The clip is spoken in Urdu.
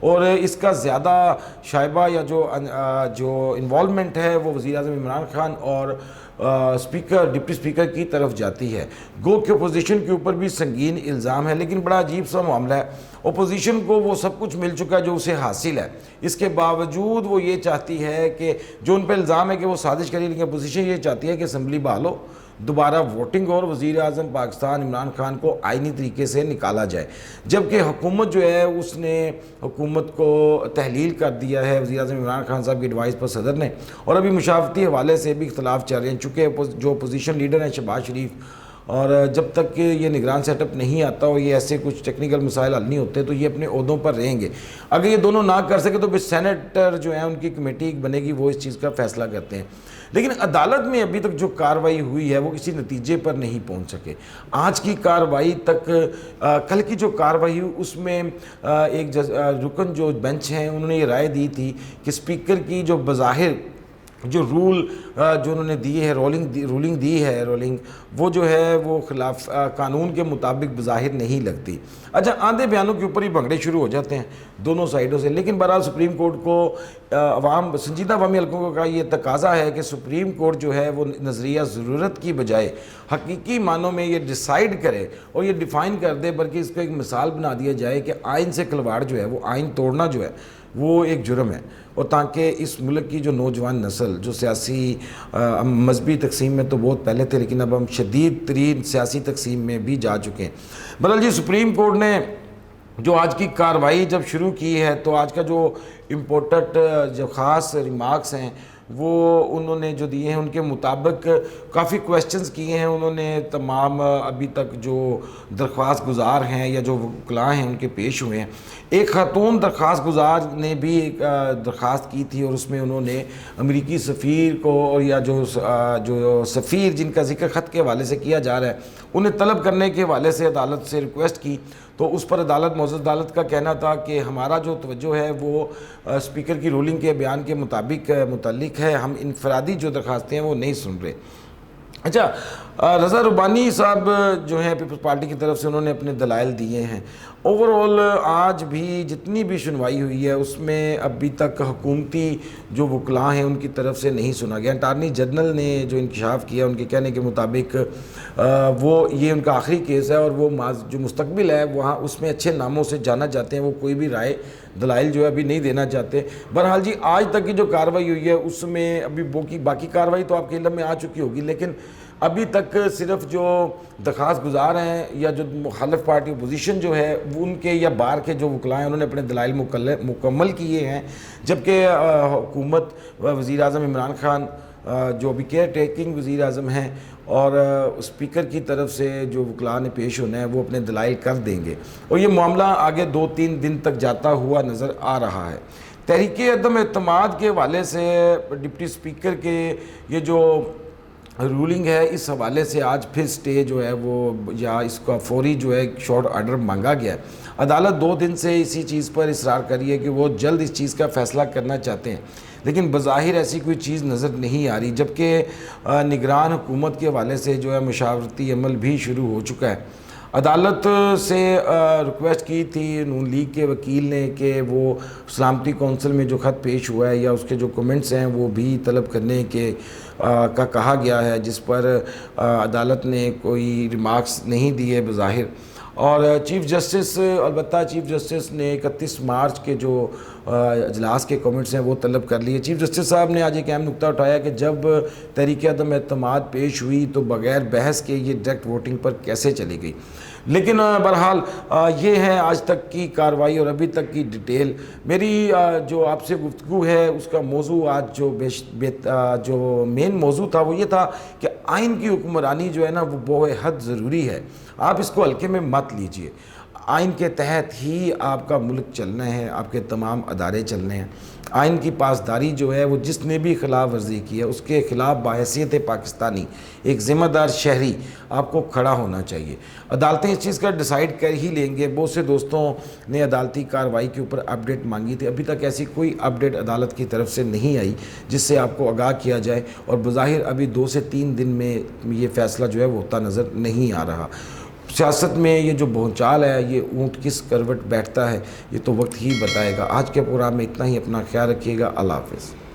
اور اس کا زیادہ شائبہ یا جو انوالومنٹ ہے وہ وزیر اعظم عمران خان اور ڈپٹی اسپیکر کی طرف جاتی ہے۔ گو کہ اپوزیشن کے اوپر بھی سنگین الزام ہے، لیکن بڑا عجیب سا معاملہ ہے، اپوزیشن کو وہ سب کچھ مل چکا ہے جو اسے حاصل ہے، اس کے باوجود وہ یہ چاہتی ہے کہ جو ان پہ الزام ہے کہ وہ سازش کری، لیکن اپوزیشن یہ چاہتی ہے کہ اسمبلی بحال ہو، دوبارہ ووٹنگ اور وزیر اعظم پاکستان عمران خان کو آئینی طریقے سے نکالا جائے، جبکہ حکومت جو ہے اس نے حکومت کو تحلیل کر دیا ہے وزیر اعظم عمران خان صاحب کی ایڈوائس پر صدر نے، اور ابھی مشاورتی حوالے سے بھی اختلاف چل رہے ہیں، چونکہ جو اپوزیشن لیڈر ہیں شہباز شریف، اور جب تک کہ یہ نگران سیٹ اپ نہیں آتا اور یہ ایسے کچھ ٹیکنیکل مسائل حل نہیں ہوتے تو یہ اپنے عہدوں پر رہیں گے، اگر یہ دونوں نہ کر سکے تو پھر سینیٹر جو ہیں ان کی کمیٹی بنے گی، وہ اس چیز کا فیصلہ کرتے ہیں، لیکن عدالت میں ابھی تک جو کارروائی ہوئی ہے وہ کسی نتیجے پر نہیں پہنچ سکے۔ آج کی کارروائی تک کل کی جو کارروائی ہوئی اس میں ایک رکن جو بینچ ہیں انہوں نے یہ رائے دی تھی کہ اسپیکر کی جو بظاہر جو جو انہوں نے دیے ہے رولنگ دی ہے وہ جو ہے وہ خلاف قانون کے مطابق بظاہر نہیں لگتی۔ اچھا، آدھے بیانوں کے اوپر ہی بھنگڑے شروع ہو جاتے ہیں دونوں سائیڈوں سے، لیکن بہرحال سپریم کورٹ کو سنجیدہ عوامی حلقوں کا یہ تقاضا ہے کہ سپریم کورٹ جو ہے وہ نظریہ ضرورت کی بجائے حقیقی معنوں میں یہ ڈیسائیڈ کرے اور یہ ڈیفائن کر دے، بلکہ اس کو ایک مثال بنا دیا جائے کہ آئین سے کھلواڑ جو ہے وہ آئین توڑنا جو ہے وہ ایک جرم ہے، اور تاکہ اس ملک کی جو نوجوان نسل جو سیاسی مذہبی تقسیم میں تو بہت پہلے تھے، لیکن اب ہم شدید ترین سیاسی تقسیم میں بھی جا چکے ہیں۔ بہرحال جی، سپریم کورٹ نے جو آج کی کارروائی جب شروع کی ہے تو آج کا جو امپورٹنٹ جو خاص ریمارکس ہیں وہ انہوں نے جو دیے ہیں ان کے مطابق کافی کویسچنز کیے ہیں انہوں نے، تمام ابھی تک جو درخواست گزار ہیں یا جو وکلاء ہیں ان کے پیش ہوئے ہیں۔ ایک خاتون درخواست گزار نے بھی ایک درخواست کی تھی اور اس میں انہوں نے امریکی سفیر کو اور یا جو سفیر جن کا ذکر خط کے حوالے سے کیا جا رہا ہے انہیں طلب کرنے کے حوالے سے عدالت سے ریکویسٹ کی، تو اس پر معزز عدالت کا کہنا تھا کہ ہمارا جو توجہ ہے وہ اسپیکر کی رولنگ کے بیان کے متعلق ہے، ہم انفرادی جو درخواستیں ہیں وہ نہیں سن رہے۔ اچھا، رضا ربانی صاحب جو ہیں پیپلز پارٹی کی طرف سے انہوں نے اپنے دلائل دیے ہیں۔ اوورآل آج بھی جتنی بھی سنوائی ہوئی ہے اس میں ابھی تک حکومتی جو وکلاء ہیں ان کی طرف سے نہیں سنا گیا۔ اٹارنی جنرل نے جو انکشاف کیا ان کے کہنے کے مطابق یہ ان کا آخری کیس ہے اور وہ جو مستقبل ہے وہاں اس میں اچھے ناموں سے جانا چاہتے ہیں، وہ کوئی بھی رائے دلائل جو ہے ابھی نہیں دینا چاہتے۔ بہرحال جی، آج تک کی جو کارروائی ہوئی ہے اس میں ابھی باقی کارروائی تو آپ کے علم میں آ چکی ہوگی، لیکن ابھی تک صرف جو درخواست گزار ہیں یا جو مخالف پارٹی اپوزیشن جو ہے ان کے یا بار کے جو وکلاء ہیں انہوں نے اپنے دلائل مکمل کیے ہیں، جبکہ حکومت وزیر اعظم عمران خان جو ابھی کیئر ٹیکنگ وزیر اعظم ہیں اور اسپیکر کی طرف سے جو وکلاء نے پیش ہونا ہے وہ اپنے دلائل کر دیں گے، اور یہ معاملہ آگے 2-3 دن تک جاتا ہوا نظر آ رہا ہے۔ تحریک عدم اعتماد کے حوالے سے ڈپٹی اسپیکر کے یہ جو رولنگ ہے اس حوالے سے آج پھر سٹے جو ہے وہ یا اس کا فوری جو ہے شارٹ آرڈر مانگا گیا ہے۔ عدالت 2 دن سے اسی چیز پر اصرار کری ہے کہ وہ جلد اس چیز کا فیصلہ کرنا چاہتے ہیں، لیکن بظاہر ایسی کوئی چیز نظر نہیں آ رہی، جبکہ نگران حکومت کے حوالے سے جو ہے مشاورتی عمل بھی شروع ہو چکا ہے۔ عدالت سے ریکویسٹ کی تھی نون لیگ کے وکیل نے کہ وہ سلامتی کونسل میں جو خط پیش ہوا ہے یا اس کے جو کمنٹس ہیں وہ بھی طلب کرنے کا کہا گیا ہے، جس پر عدالت نے کوئی ریمارکس نہیں دیے بظاہر، اور چیف جسٹس البتہ چیف جسٹس نے 31 مارچ کے جو اجلاس کے کمنٹس ہیں وہ طلب کر لیے۔ چیف جسٹس صاحب نے آج ایک اہم نقطہ اٹھایا کہ جب تحریک عدم اعتماد پیش ہوئی تو بغیر بحث کے یہ ڈائریکٹ ووٹنگ پر کیسے چلی گئی، لیکن بہرحال یہ ہے آج تک کی کارروائی اور ابھی تک کی ڈیٹیل۔ میری جو آپ سے گفتگو ہے اس کا موضوع آج جو مین موضوع تھا وہ یہ تھا کہ آئین کی حکمرانی جو ہے نا وہ بہت حد ضروری ہے، آپ اس کو ہلکے میں مت لیجئے۔ آئین کے تحت ہی آپ کا ملک چلنا ہے، آپ کے تمام ادارے چلنے ہیں۔ آئین کی پاسداری جو ہے وہ جس نے بھی خلاف ورزی کی ہے اس کے خلاف بحیثیت پاکستانی ایک ذمہ دار شہری آپ کو کھڑا ہونا چاہیے۔ عدالتیں اس چیز کا ڈیسائیڈ کر ہی لیں گے۔ بہت سے دوستوں نے عدالتی کارروائی کے اوپر اپڈیٹ مانگی تھی، ابھی تک ایسی کوئی اپڈیٹ عدالت کی طرف سے نہیں آئی جس سے آپ کو آگاہ کیا جائے، اور بظاہر ابھی 2 سے 3 دن میں یہ فیصلہ جو ہے وہ ہوتا نظر نہیں آ رہا۔ سیاست میں یہ جو بھونچال ہے، یہ اونٹ کس کروٹ بیٹھتا ہے، یہ تو وقت ہی بتائے گا۔ آج کے پروگرام میں اتنا ہی، اپنا خیال رکھیے گا، اللہ حافظ۔